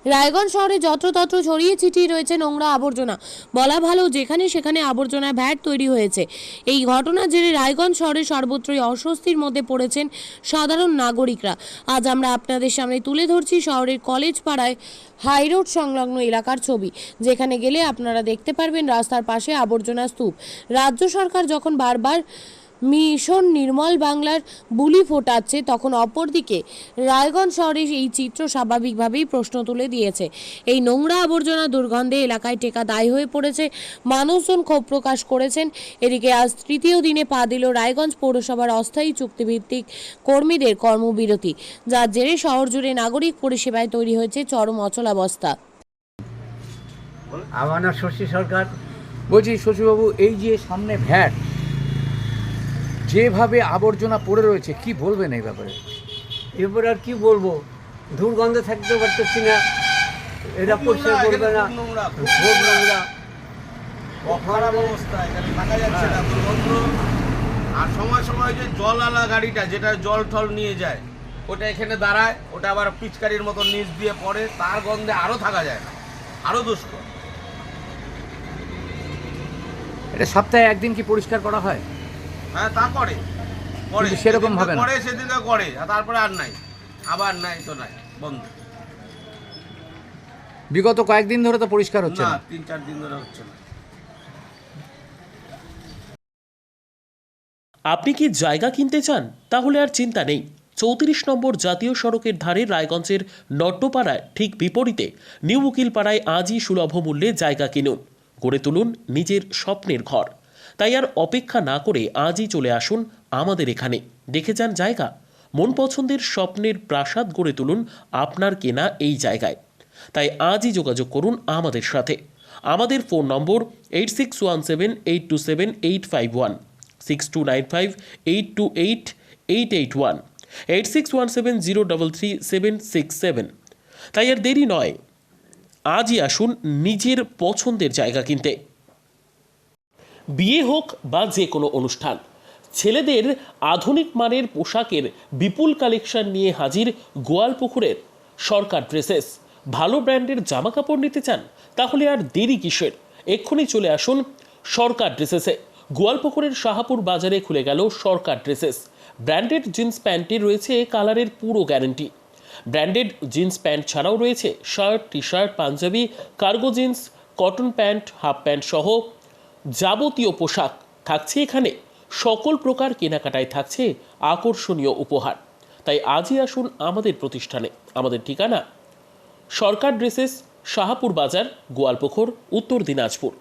রায়গঞ্জ শহরে যত্রতত্র ছড়িয়ে ছিটিয়ে রয়েছে নোংরা আবর্জনা। বলা ভালো, যেখানে সেখানে আবর্জনা ভ্যাট তৈরি হয়েছে। এই ঘটনার জেরে রায়গঞ্জ শহরে সর্বত্রই অস্বস্তির মধ্যে পড়েছেন সাধারণ নাগরিকরা। আজ আমরা আপনাদের সামনে তুলে ধরছি শহরের কলেজ পাড়ায় হাইরোড সংলগ্ন এলাকার ছবি, যেখানে গেলে আপনারা দেখতে পারবেন রাস্তার পাশে আবর্জনা স্তূপ। রাজ্য সরকার যখন বারবার মিশন নির্মল বাংলার বুলি ফোটাচ্ছে, তখন অপরদিকে রায়গঞ্জ শহরে এই চিত্র স্বাভাবিকভাবেই প্রশ্ন তুলে দিয়েছে। এই নোংরা আবর্জনা দুর্গন্ধে এলাকায় টেকা দায় হয়ে পড়েছে। মানুষজন ক্ষোভ প্রকাশ করেছেন। এদিকে আজ তৃতীয় দিনে পা দিল রায়গঞ্জ পৌরসভার অস্থায়ী চুক্তিভিত্তিক কর্মীদের কর্মবিরতি, যার জেরে শহর জুড়ে নাগরিক পরিষেবায় তৈরি হয়েছে চরম অচলাবস্থা। আমার নাম শশী সরকার। বলছি শশীবাবু, এই যে সামনে ভ্যাট যেভাবে আবর্জনা পড়ে রয়েছে, কি বলবেন এই ব্যাপারে? এরপর আর কি বলবো, দুর্গন্ধে থাকতে পারতেছি না। এটা পরিষ্কার করবে না, খুব নোংরা, খারাপ অবস্থা, এখানে থাকা যাচ্ছে না, দুর্গন্ধ। আর সময় সময় যে জলওয়ালা গাড়িটা যেটা জল টল নিয়ে যায়, ওটা এখানে দাঁড়ায়, ওটা আবার পিচকারির মতো নিচ দিয়ে পড়ে, তার গন্ধে আরও থাকা যায় না, আরও দুষ্কর। এটা সপ্তাহে একদিন কি পরিষ্কার করা হয়? হ্যাঁ, তা করে কিন্তু সেরকম ভাবে না। করে, সেদিনকে করে, আর তারপরে আর নাই, আবার নাই তো নাই, বন্ধ। বিগত কয়েকদিন ধরে তো পরিষ্কার হচ্ছে না, না। 3-4 দিন ধরে হচ্ছে না। আপনি কি জায়গা কিনতে চান? তাহলে আর চিন্তা নেই। 34 নম্বর জাতীয় সড়কের ধারে রায়গঞ্জের নট্টপাড়ায় ঠিক বিপরীতে নিউ উকিলপাড়ায় আজই সুলভ মূল্যে জায়গা কিনুন, গড়ে তুলুন নিজের স্বপ্নের ঘর। তাই আর অপেক্ষা না করে আজই চলে আসুন আমাদের এখানে, দেখে যান জায়গা। মন পছন্দের স্বপ্নের প্রাসাদ গড়ে তুলুন আপনার কেনা এই জায়গায়। তাই আজই যোগাযোগ করুন আমাদের সাথে। আমাদের ফোন নম্বর 8617827851, 6295828881, 8617033767। তাই আর দেরি নয়, আজই আসুন নিজের পছন্দের জায়গা কিনতে। বিয়ে হোক বা যে কোনো অনুষ্ঠান, ছেলেদের আধুনিক মানের পোশাকের বিপুল কালেকশন নিয়ে হাজির গোয়ালপুকুরের সরকার ড্রেসেস। ভালো ব্র্যান্ডের জামা কাপড় নিতে চান? তাহলে আর দেরি কিসের? এক্ষুনি চলে আসুন সরকার ড্রেসেসে। গোয়ালপুকুরের শাহাপুর বাজারে খুলে গেল সরকার ড্রেসেস। ব্র্যান্ডেড জিন্স প্যান্টে রয়েছে কালারের পুরো গ্যারেন্টি। ব্র্যান্ডেড জিন্স প্যান্ট ছাড়াও রয়েছে শার্ট, টি শার্ট, পাঞ্জাবি, cargo jeans, cotton pant, half pant সহ যাবতীয় পোশাক থাকছে এখানে। সকল প্রকার কেনাকাটায় থাকছে আকর্ষণীয় উপহার। তাই আজই আসুন আমাদের প্রতিষ্ঠানে। আমাদের ঠিকানা সরকার ড্রেসেস, শাহাপুর বাজার, গোয়ালপুকুর, উত্তর দিনাজপুর।